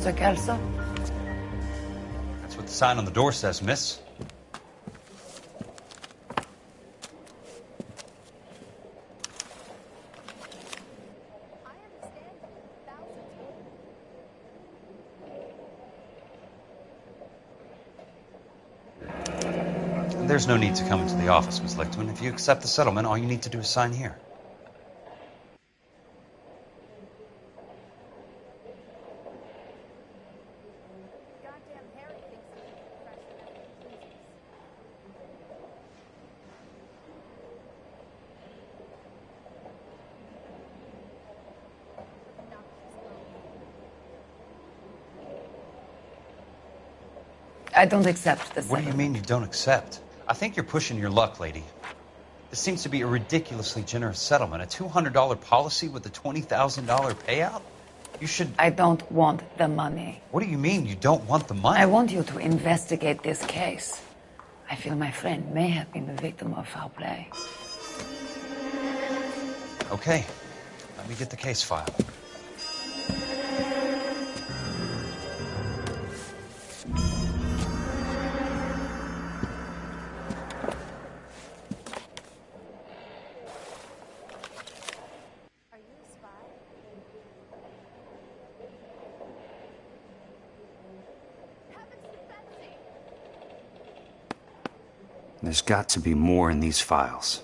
Mr. Kelso? That's what the sign on the door says, miss. There's no need to come into the office, Miss Lichtman. If you accept the settlement, all you need to do is sign here. I don't accept this. What do you mean you don't accept? I think you're pushing your luck, lady. This seems to be a ridiculously generous settlement. A $200 policy with a $20,000 payout? You should... I don't want the money. What do you mean you don't want the money? I want you to investigate this case. I feel my friend may have been the victim of foul play. Okay. Let me get the case file. There's got to be more in these files.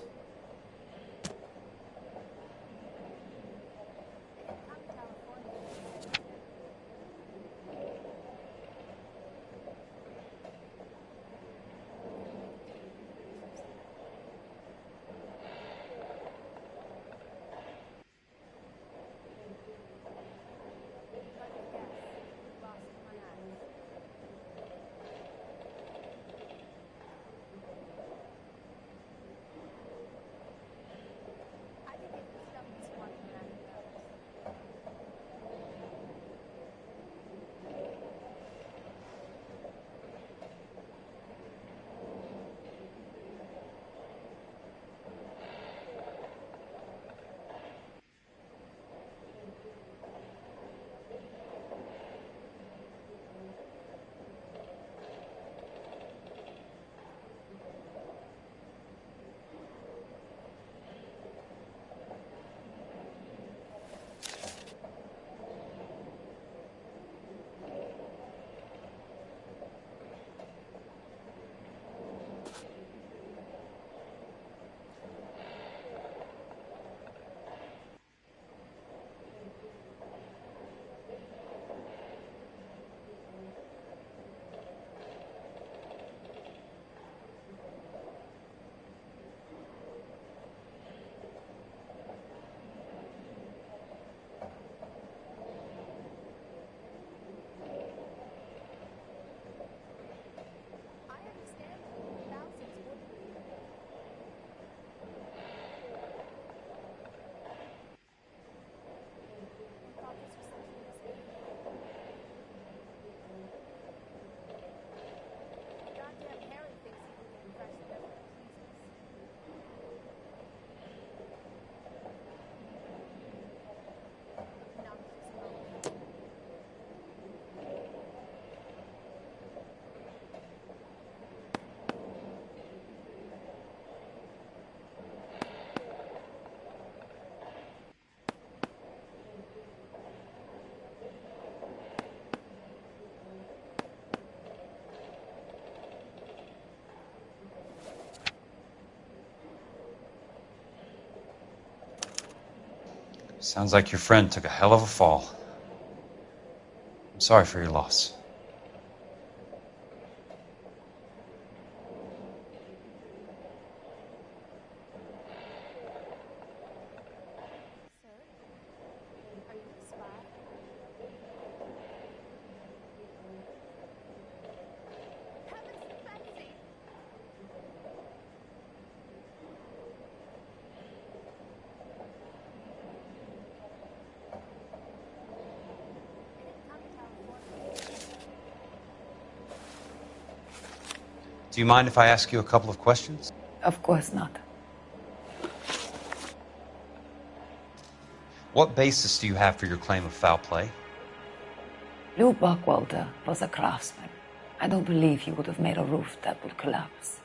Sounds like your friend took a hell of a fall. I'm sorry for your loss. Do you mind if I ask you a couple of questions? Of course not. What basis do you have for your claim of foul play? Lou Buckwalter was a craftsman. I don't believe he would have made a roof that would collapse.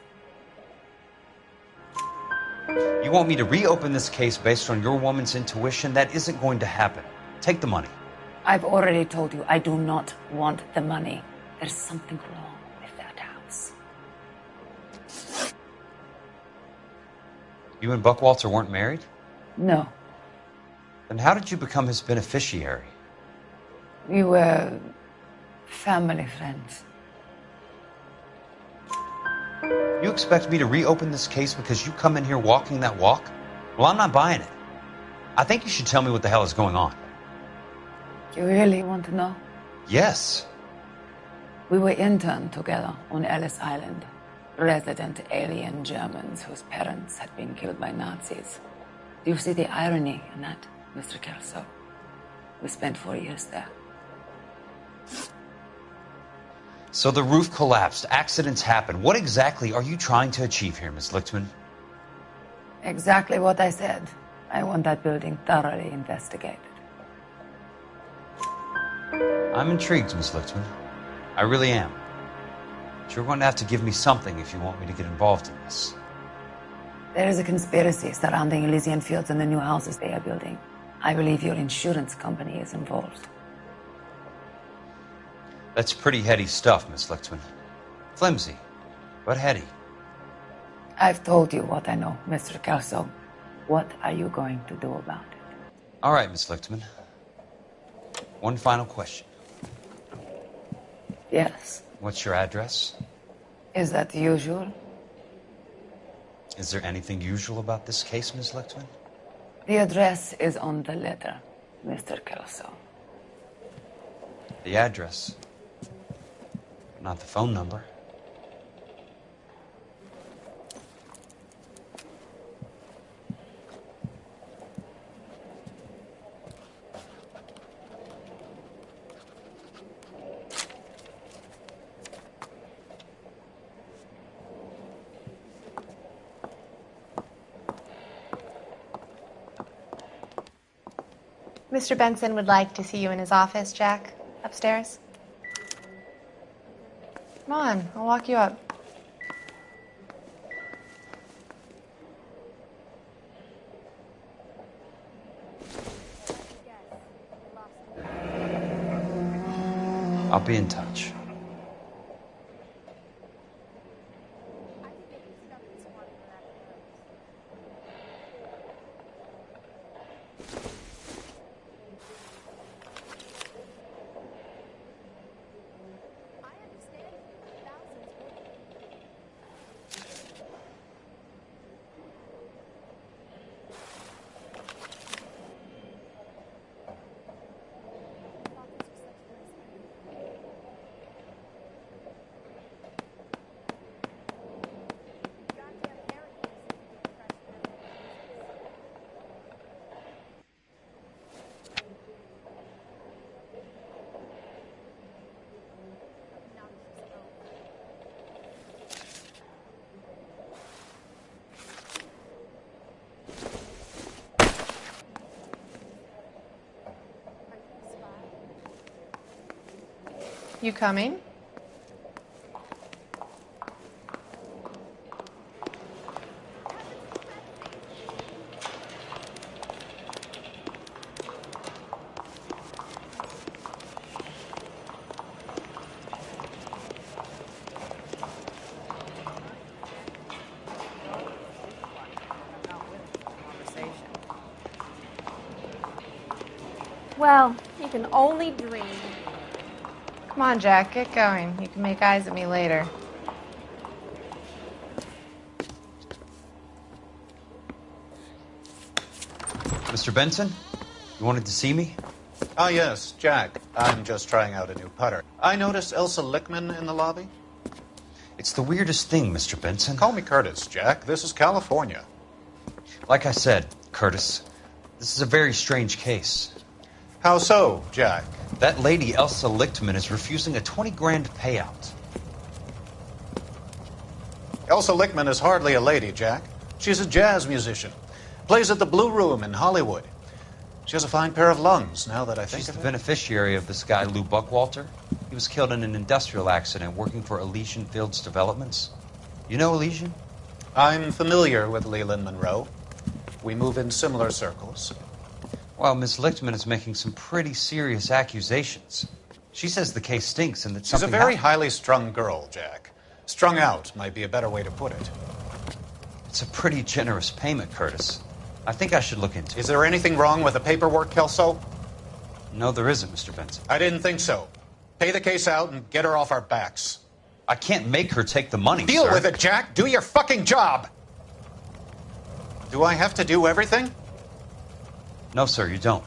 You want me to reopen this case based on your woman's intuition? That isn't going to happen. Take the money. I've already told you I do not want the money. There's something wrong with that house. You and Buckwalter weren't married? No. Then how did you become his beneficiary? We were family friends. You expect me to reopen this case because you come in here walking that walk? Well, I'm not buying it. I think you should tell me what the hell is going on. You really want to know? Yes. We were interned together on Ellis Island. Resident alien Germans whose parents had been killed by Nazis. Do you see the irony in that, Mr. Kelso? We spent 4 years there. So the roof collapsed. Accidents happen. What exactly are you trying to achieve here, Miss Lichtman? Exactly what I said. I want that building thoroughly investigated. I'm intrigued, Miss Lichtman. I really am. But you're going to have to give me something if you want me to get involved in this. There is a conspiracy surrounding Elysian Fields and the new houses they are building. I believe your insurance company is involved. That's pretty heady stuff, Miss Lichtman. Flimsy, but heady. I've told you what I know, Mr. Kelso. What are you going to do about it? All right, Miss Lichtman. One final question. Yes. What's your address? Is that usual? Is there anything usual about this case, Miss Lichtman? The address is on the letter, Mr. Kelso. The address, not the phone number. Mr. Benson would like to see you in his office, Jack. Upstairs. Come on, I'll walk you up. I'll be in touch. You coming? Well, you can only dream. Come on, Jack, get going. You can make eyes at me later. Mr. Benson, you wanted to see me? Ah, yes, Jack. I'm just trying out a new putter. I noticed Elsa Lichtman in the lobby. It's the weirdest thing, Mr. Benson. Call me Curtis, Jack. This is California. Like I said, Curtis, this is a very strange case. How so, Jack? That lady, Elsa Lichtman, is refusing a 20 grand payout. Elsa Lichtman is hardly a lady, Jack. She's a jazz musician. Plays at the Blue Room in Hollywood. She has a fine pair of lungs, now that I think She's of the it. beneficiary of this guy, Lou Buckwalter. He was killed in an industrial accident working for Elysian Fields Developments. You know Elysian? I'm familiar with Leland Monroe. We move in similar circles. Well, Miss Lichtman is making some pretty serious accusations. She says the case stinks and that She's a something very happened. highly strung girl, Jack. Strung out might be a better way to put it. It's a pretty generous payment, Curtis. I think I should look into it. Is there anything wrong with the paperwork, Kelso? No, there isn't, Mr. Benson. I didn't think so. Pay the case out and get her off our backs. I can't make her take the money, Deal sir. with it, Jack. Do your fucking job. Do I have to do everything? No, sir, you don't.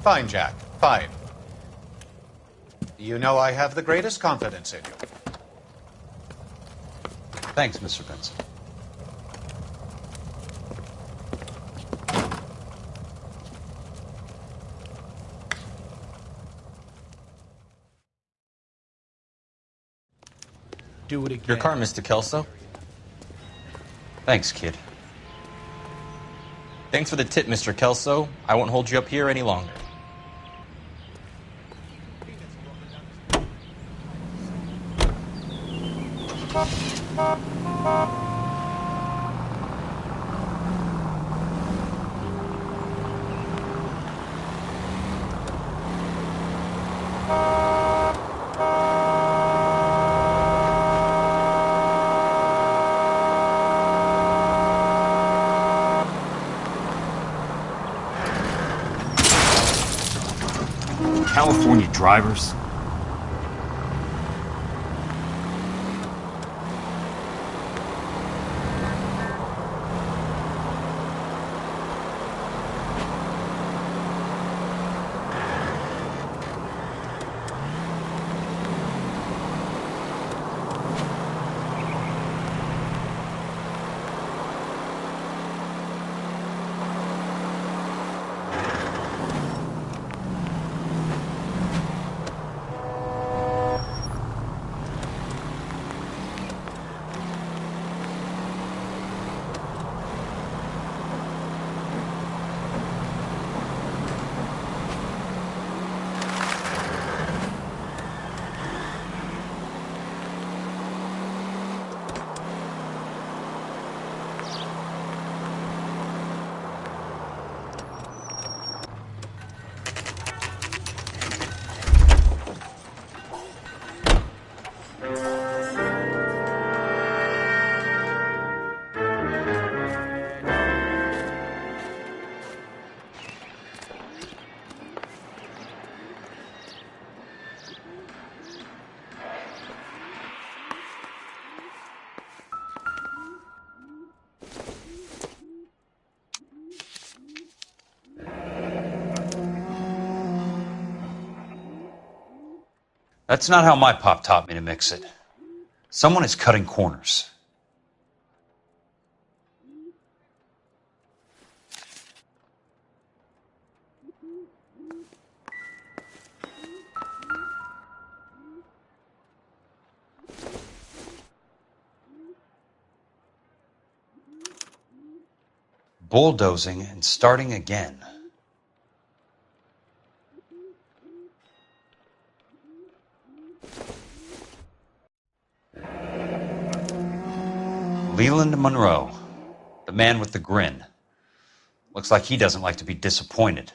Fine, Jack. Fine. You know I have the greatest confidence in you. Thanks, Mr. Benson. Do it again. Your car, Mr. Kelso. Thanks, kid. Thanks for the tip, Mr. Kelso. I won't hold you up here any longer. California drivers. That's not how my pop taught me to mix it. Someone is cutting corners. Bulldozing and starting again. Leland Monroe, the man with the grin. Looks like he doesn't like to be disappointed.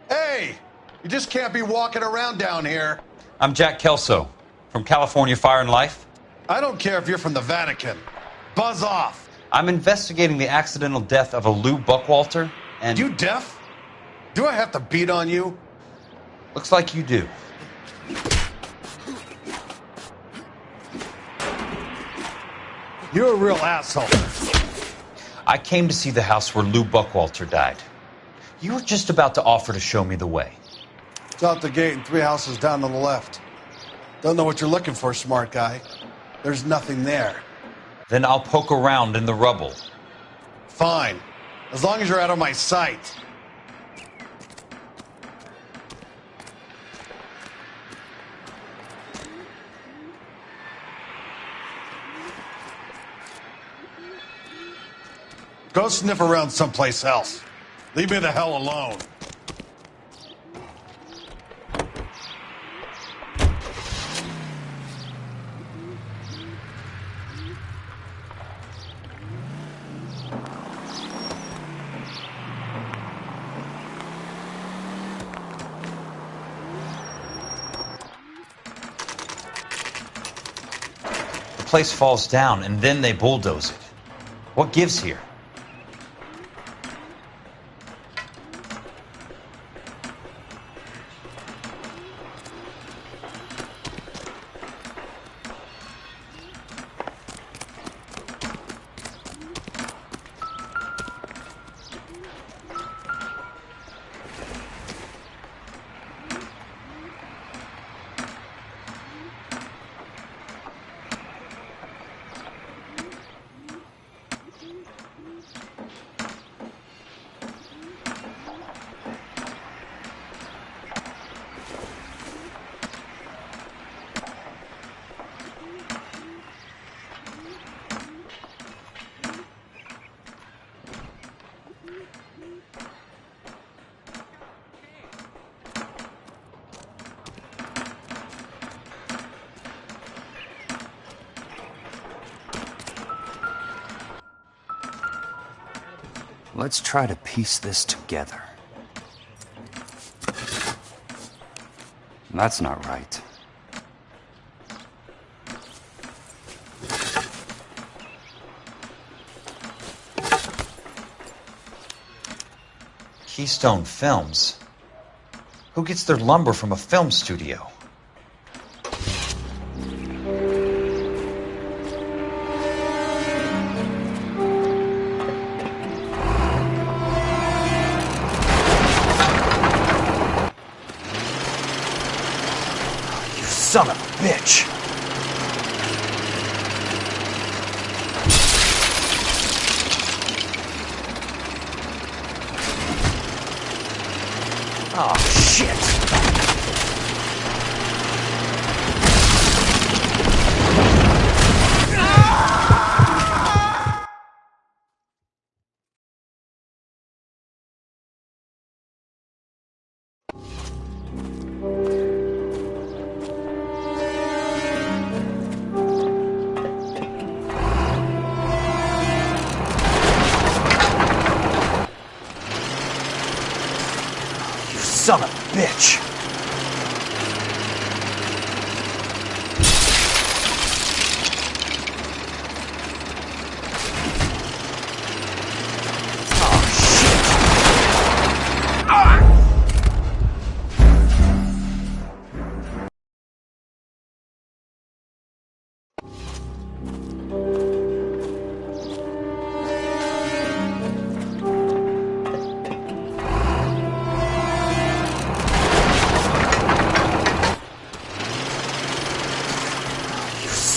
Hey! You just can't be walking around down here. I'm Jack Kelso, from California Fire and Life. I don't care if you're from the Vatican. Buzz off. I'm investigating the accidental death of a Lou Buckwalter, and... You deaf? Do I have to beat on you? Looks like you do. You're a real asshole. I came to see the house where Lou Buckwalter died. You were just about to offer to show me the way. It's out the gate and 3 houses down on the left. Don't know what you're looking for, smart guy. There's nothing there. Then I'll poke around in the rubble. Fine. As long as you're out of my sight. Go sniff around someplace else. Leave me the hell alone. The place falls down, and then they bulldoze it. What gives here? Let's try to piece this together. That's not right. Keystone Films? Who gets their lumber from a film studio? Son of a bitch! Oh, shit! Son of a bitch!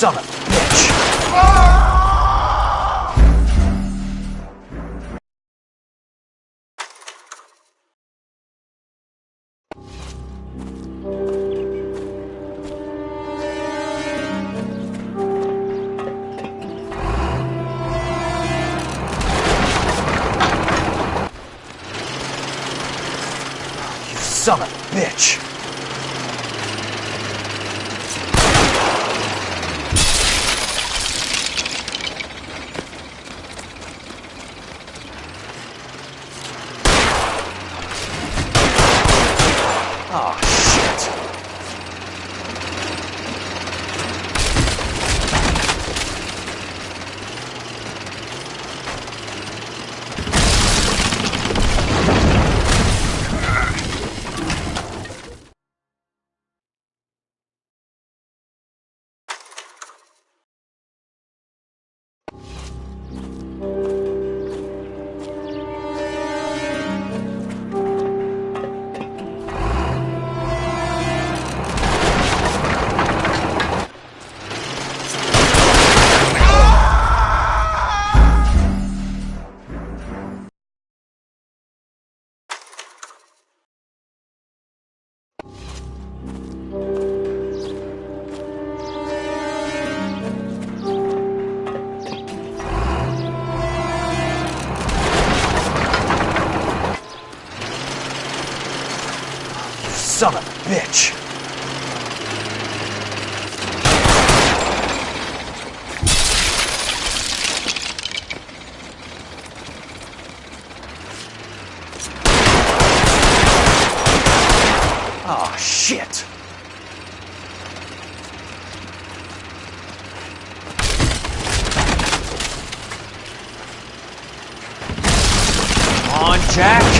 Son of a bitch! Son of a bitch! Oh, shit! son of a bitch! Oh, shit! Come on, Jack!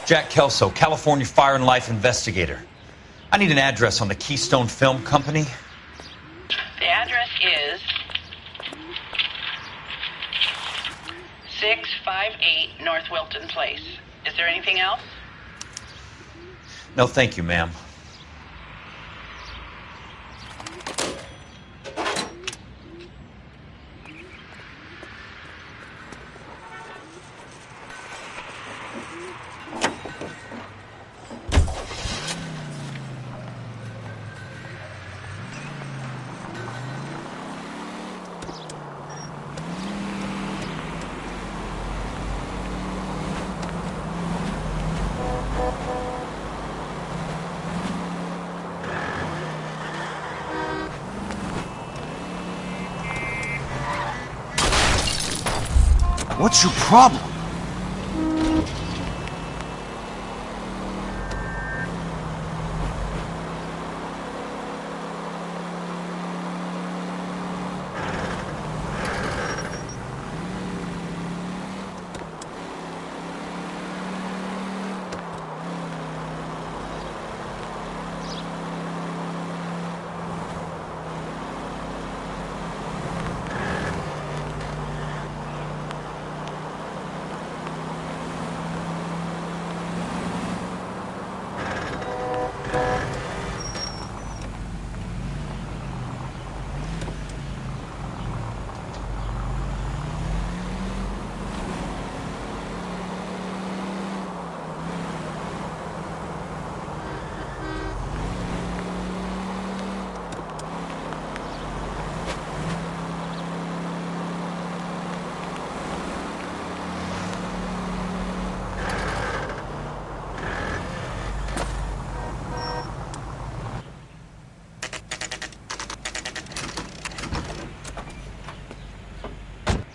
Jack Kelso, California Fire and Life investigator. I need an address on the Keystone Film Company. The address is 658 North Wilton Place. Is there anything else? No, thank you, ma'am. What's your problem?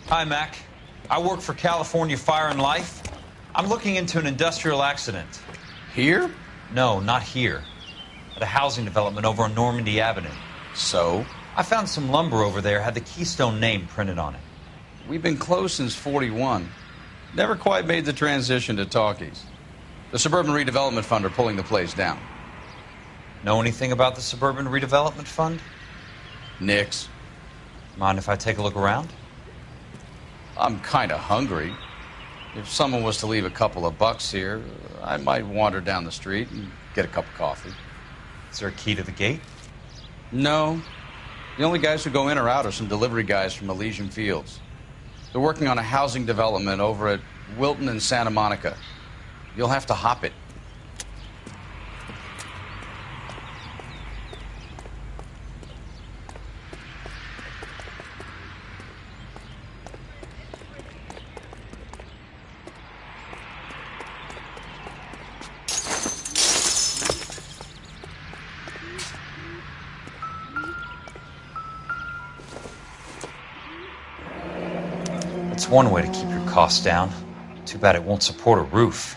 Hi, Mac. I work for California Fire and Life. I'm looking into an industrial accident. Here? No, not here. At a housing development over on Normandy Avenue. So? I found some lumber over there, had the Keystone name printed on it. We've been closed since '41. Never quite made the transition to talkies. The Suburban Redevelopment Fund are pulling the place down. Know anything about the Suburban Redevelopment Fund? Nix. Mind if I take a look around? I'm kind of hungry. If someone was to leave a couple of bucks here, I might wander down the street and get a cup of coffee. Is there a key to the gate? No. The only guys who go in or out are some delivery guys from Elysian Fields. They're working on a housing development over at Wilton and Santa Monica. You'll have to hop it. It's one way to keep your costs down. Too bad it won't support a roof.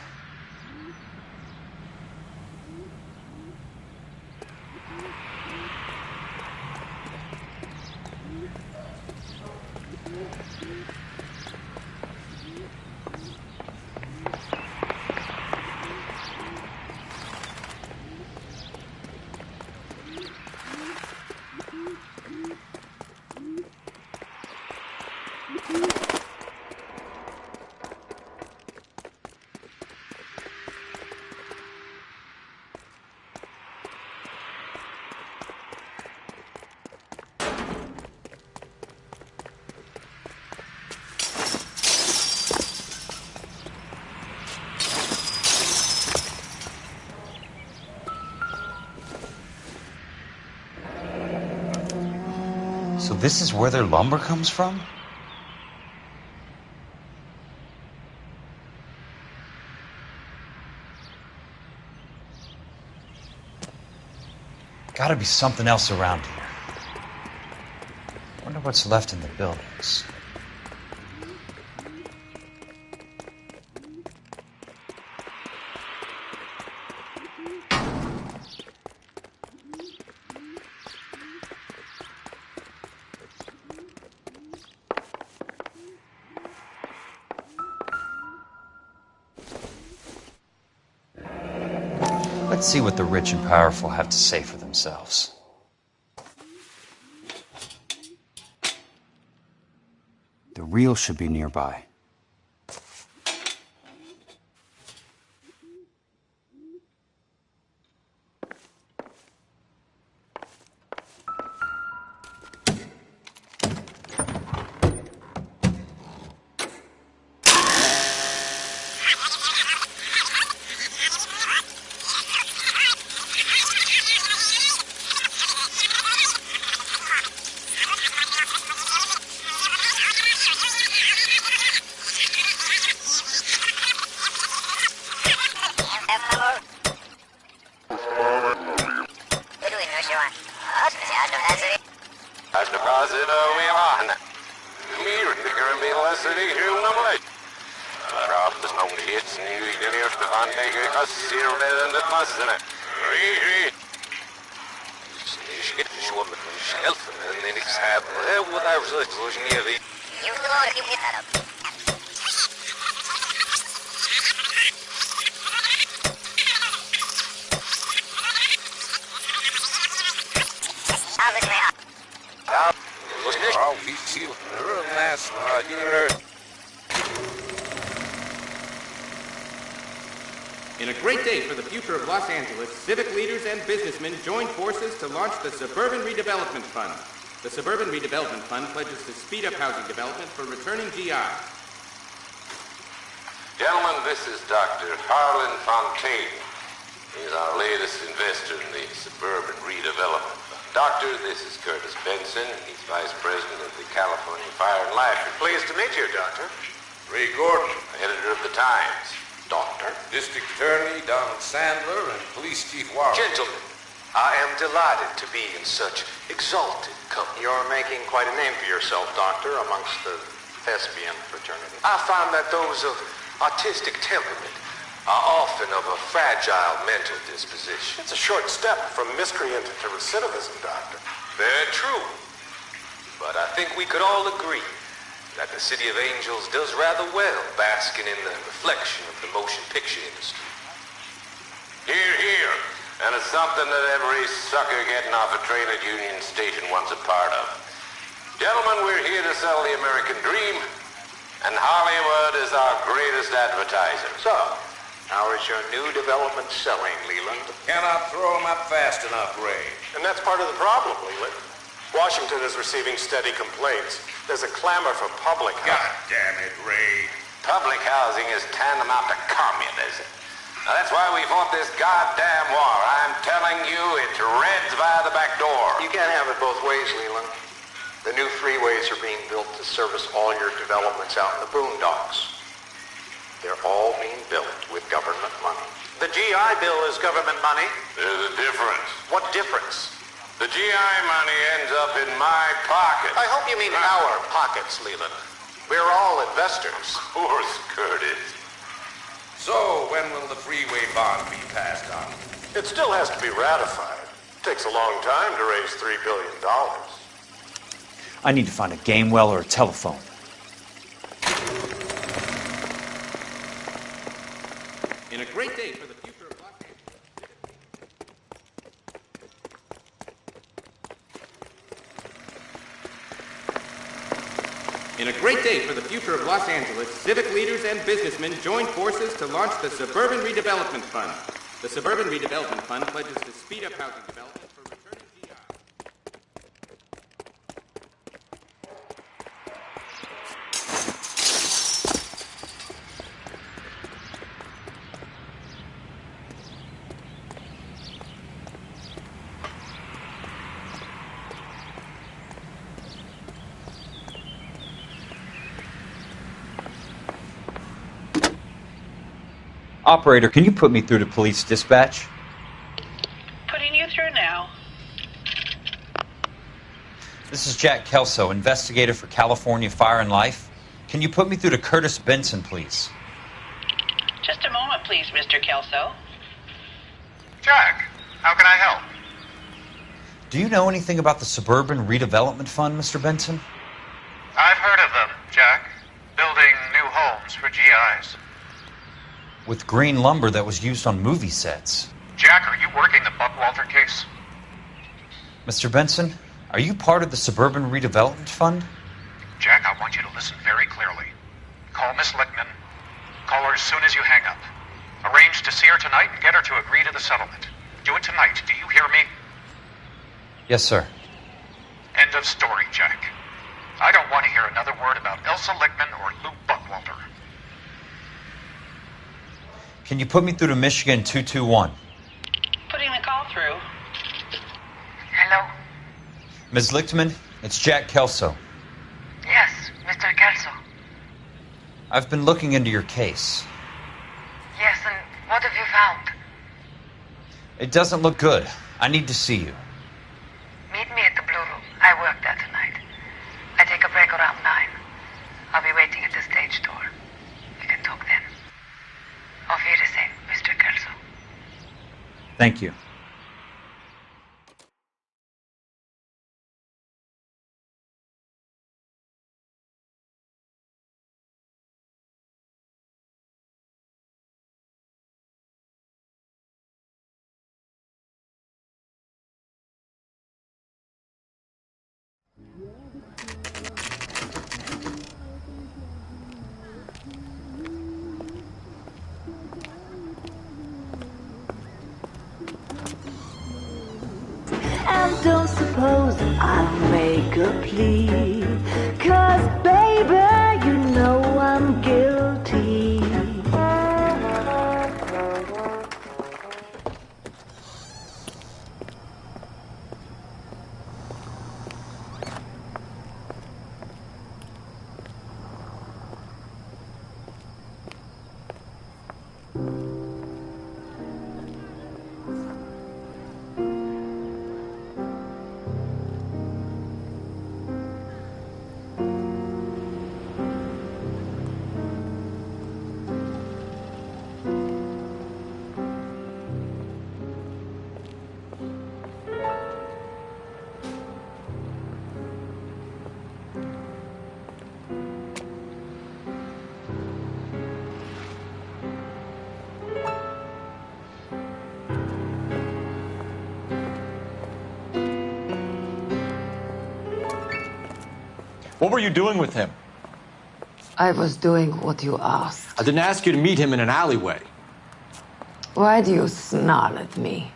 this is where their lumber comes from? Gotta be something else around here. Wonder what's left in the buildings. Let's see what the rich and powerful have to say for themselves. The real should be nearby. In a great day for the future of Los Angeles, civic leaders and businessmen joined forces to launch the Suburban Redevelopment Fund. The Suburban Redevelopment Fund pledges to speed up housing development for returning GI. Gentlemen, this is Dr. Harlan Fontaine. He's our latest investor in the Suburban Redevelopment Fund. Doctor, this is Curtis Benson. He's Vice President of the California Fire and Life. Pleased to meet you, Doctor. Ray Gordon, editor of the Times. Doctor. District Attorney Donald Sandler and Police Chief Warren. Gentlemen, I am delighted to be in such exalted company. You're making quite a name for yourself, Doctor, amongst the thespian fraternity. I find that those of artistic temperament are often of a fragile mental disposition. It's a short step from miscreant to recidivism, Doctor. Very true. But I think we could all agree that the City of Angels does rather well basking in the reflection of the motion picture industry. Hear, hear. And it's something that every sucker getting off a train at Union Station wants a part of. Gentlemen, we're here to sell the American dream, and Hollywood is our greatest advertiser. So, how is your new development selling, Leland? Cannot throw them up fast enough, Ray. And that's part of the problem, Leland. Washington is receiving steady complaints. There's a clamor for public housing. God damn it, Ray. Public housing is tantamount to communism. Now, that's why we fought this goddamn war. I'm telling you, it's Reds via the back door. You can't have it both ways, Leland. The new freeways are being built to service all your developments out in the boondocks. They're all being built with government money. The GI Bill is government money? There's a difference. What difference? The GI money ends up in my pocket. I hope you mean our pockets, Leland. We're all investors. Of course, Curtis. So, when will the freeway bond be passed on? It still has to be ratified. It takes a long time to raise $3 billion. I need to find a game well or a telephone. In a great day for the future of Los Angeles. In a great day for the future of Los Angeles, civic leaders and businessmen joined forces to launch the Suburban Redevelopment Fund. The Suburban Redevelopment Fund pledges to speed up housing development for returning GI. Operator, can you put me through to police dispatch? Putting you through now. This is Jack Kelso, investigator for California Fire and Life. Can you put me through to Curtis Benson, please? Just a moment, please, Mr. Kelso. Jack, how can I help? Do you know anything about the Suburban Redevelopment Fund, Mr. Benson? I've heard of them, Jack. Building new homes for GIs. With green lumber that was used on movie sets. Jack, are you working the Buckwalter case? Mr. Benson, are you part of the Suburban Redevelopment Fund? Jack, I want you to listen very clearly. Call Miss Lickman. Call her as soon as you hang up. Arrange to see her tonight and get her to agree to the settlement. Do it tonight. Do you hear me? Yes, sir. End of story, Jack. I don't want to hear another word about Elsa Lickman or Lou Buckwalter. Can you put me through to Michigan 221? Putting the call through. Hello? Ms. Lichtman, it's Jack Kelso. Yes, Mr. Kelso. I've been looking into your case. Yes, and what have you found? It doesn't look good. I need to see you. Meet me at the Blue Room. I work there tonight. I take a break around 9. I'll be waiting at the stage door. We can talk then. Auf Wiedersehen, Mr. Kelso. Thank you. And don't suppose I'll make a plea, 'cause baby, you know I'm guilty. What were you doing with him? I was doing what you asked. I didn't ask you to meet him in an alleyway. Why do you snarl at me?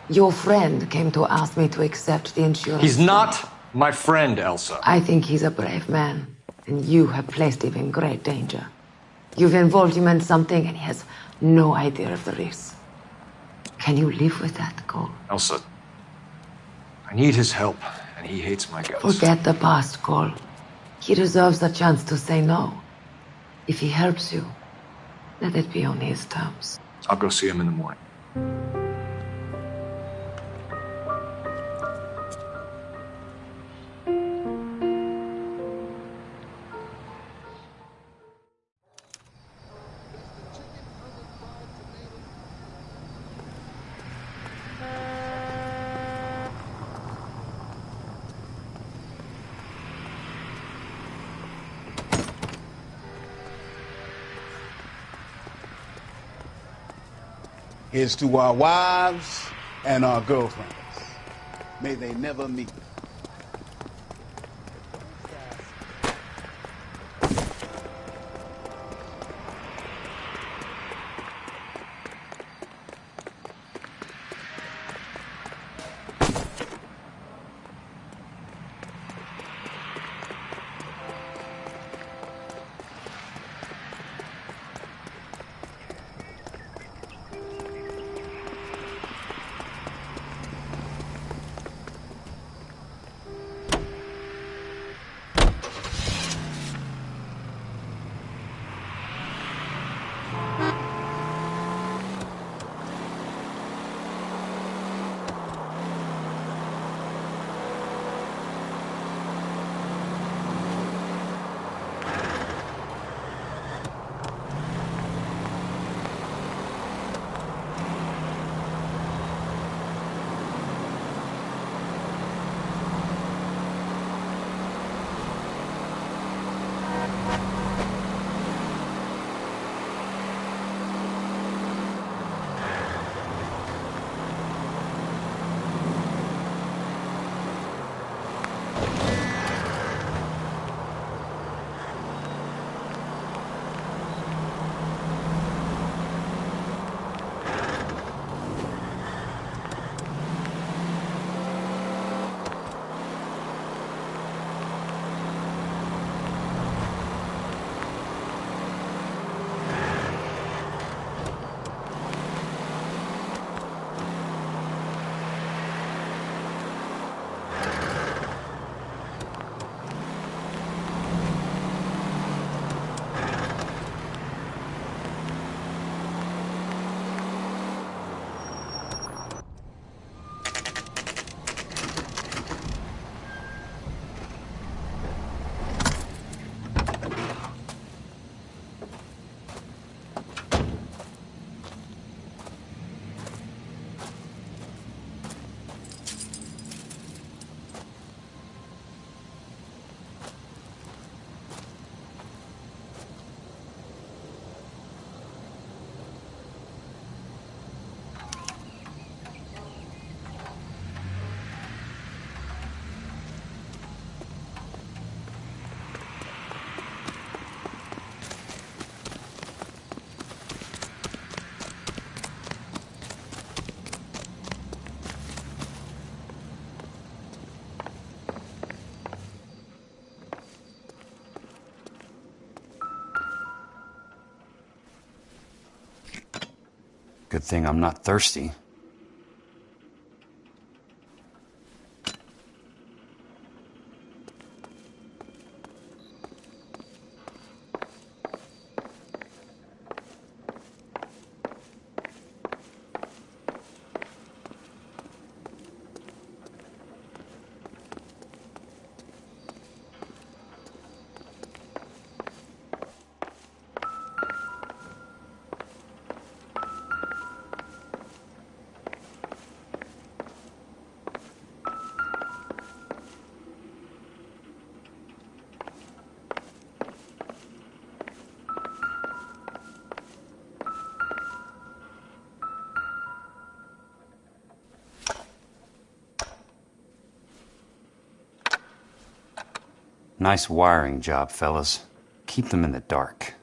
Your friend came to ask me to accept the insurance. He's not my friend, Elsa. I think he's a brave man, and you have placed him in great danger. You've involved him in something, and he has no idea of the risk. Can you live with that, Cole? Elsa, I need his help, and he hates my guts. Forget the past, Cole. He deserves a chance to say no. If he helps you, let it be on his terms. I'll go see him in the morning. Here's to our wives and our girlfriends. May they never meet. Good thing I'm not thirsty. Nice wiring job, fellas. Keep them in the dark.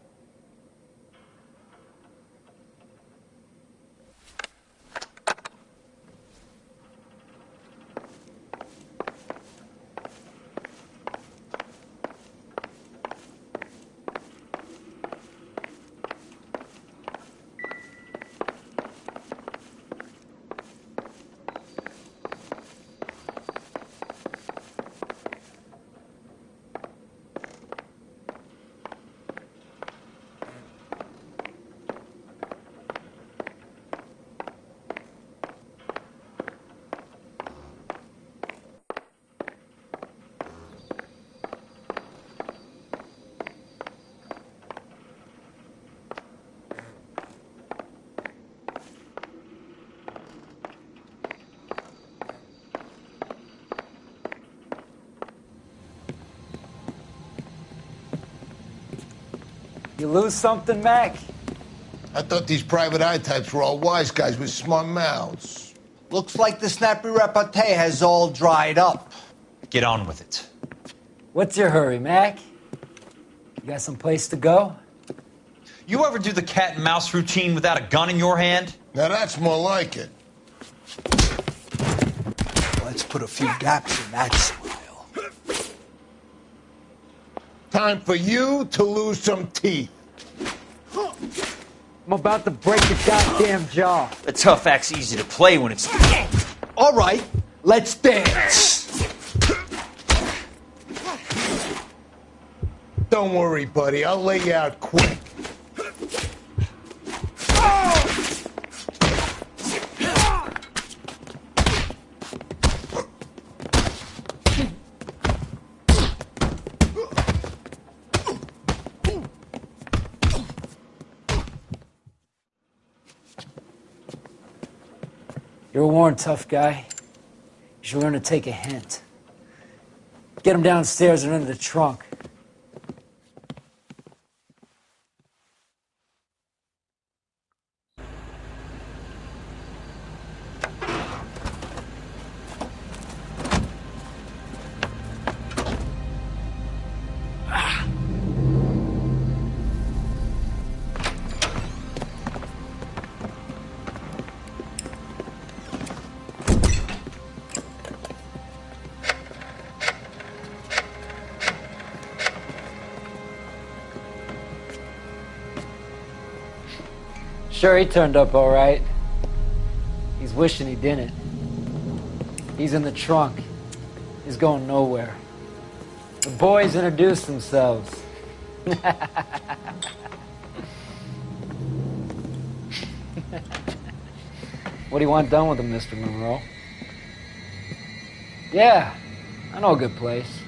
You lose something, Mac? I thought these private eye types were all wise guys with smart mouths. Looks like the snappy repartee has all dried up. Get on with it. What's your hurry, Mac? You got some place to go? You ever do the cat and mouse routine without a gun in your hand? Now that's more like it. Let's put a few gaps in that smile. Time for you to lose some teeth. I'm about to break your goddamn jaw. A tough act's easy to play when it's... All right, let's dance. Don't worry, buddy. I'll lay you out quick. You're a worn, tough guy. You should learn to take a hint. Get him downstairs and into the trunk. Sure, he turned up all right. He's wishing he didn't. He's in the trunk. He's going nowhere. The boys introduced themselves. What do you want done with him, Mr. Monroe? Yeah, I know a good place.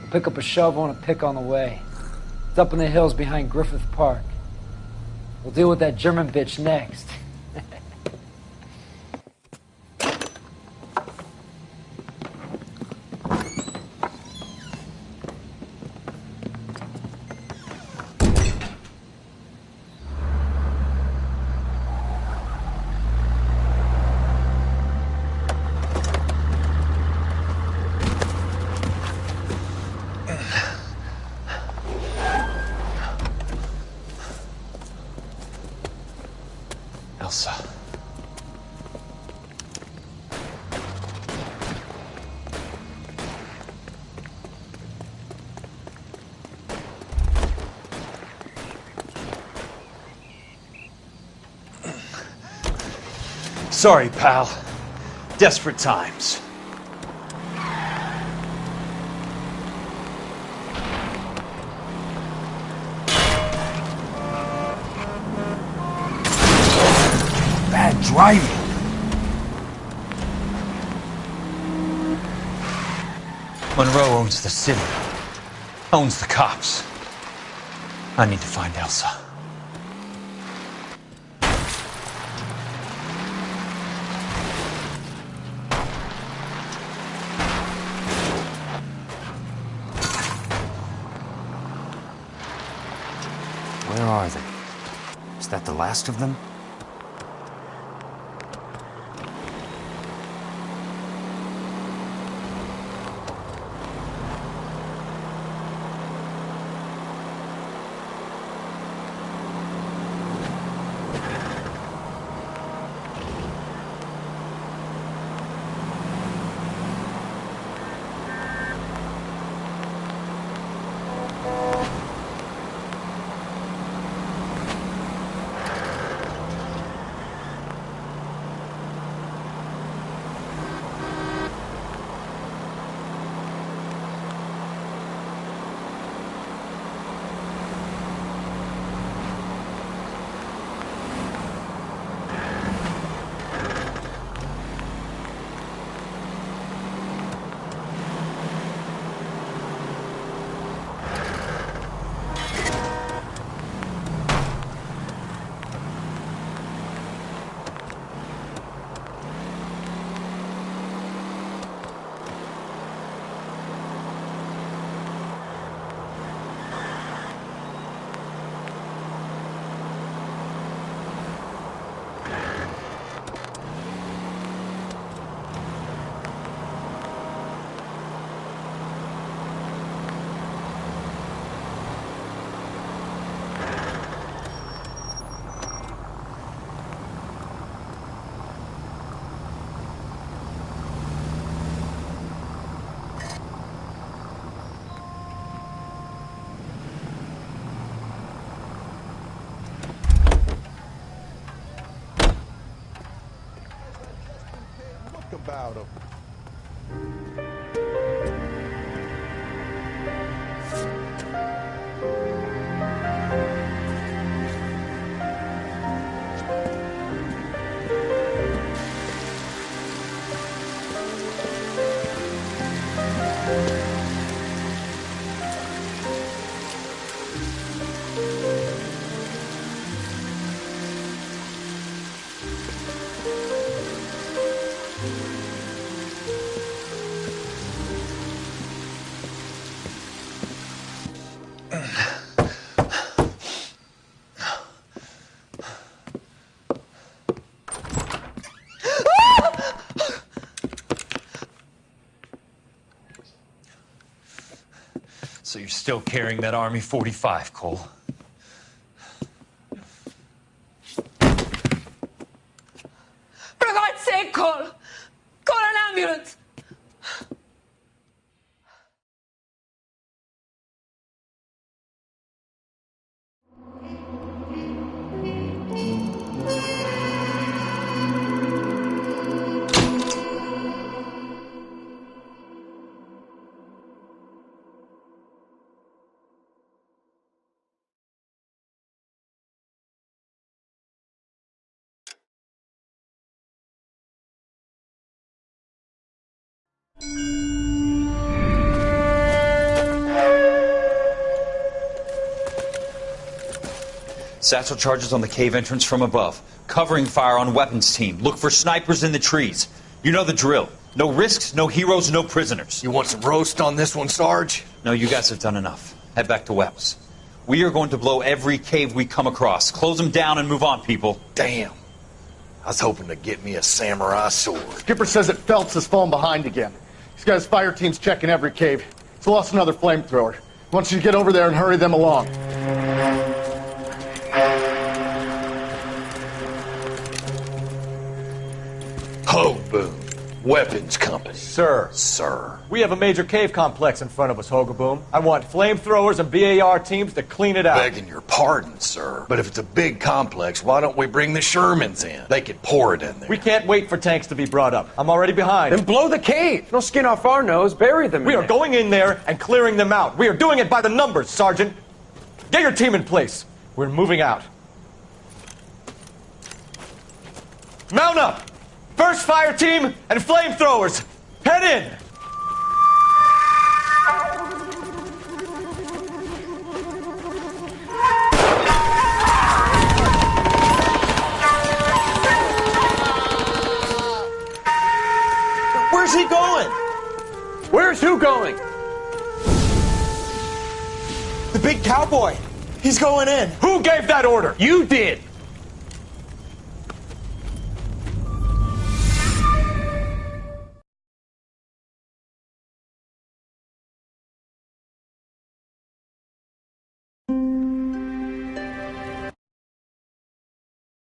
I'll pick up a shovel and a pick on the way. It's up in the hills behind Griffith Park. We'll deal with that German bitch next. Elsa. Sorry, pal. Desperate times. Bad driving. Monroe owns the city. Owns the cops. I need to find Elsa. Where are they? Is that the last of them? About him. So you're still carrying that Army 45, Cole? For God's sake, Cole! Call an ambulance! Satchel charges on the cave entrance from above. Covering fire on weapons team. Look for snipers in the trees. You know the drill. No risks, no heroes, no prisoners. You want some roast on this one, Sarge? No, you guys have done enough. Head back to Wells. We are going to blow every cave we come across. Close them down and move on, people. Damn. I was hoping to get me a samurai sword. Skipper says that Phelps has fallen behind again. He's got his fire teams checking every cave. He's lost another flamethrower. He wants you to get over there and hurry them along. Oh, boom. Weapons company. Sir. We have a major cave complex in front of us, Hogaboom. I want flamethrowers and BAR teams to clean it out. Begging your pardon, sir. But if it's a big complex, why don't we bring the Shermans in? They could pour it in there. We can't wait for tanks to be brought up. I'm already behind. Then blow the cave. No skin off our nose. Bury them. We are going in there and clearing them out. We are doing it by the numbers, Sergeant. Get your team in place. We're moving out. Mount up! First fire team and flamethrowers! Head in! Where's he going? Where's who going? The big cowboy. He's going in. Who gave that order? You did.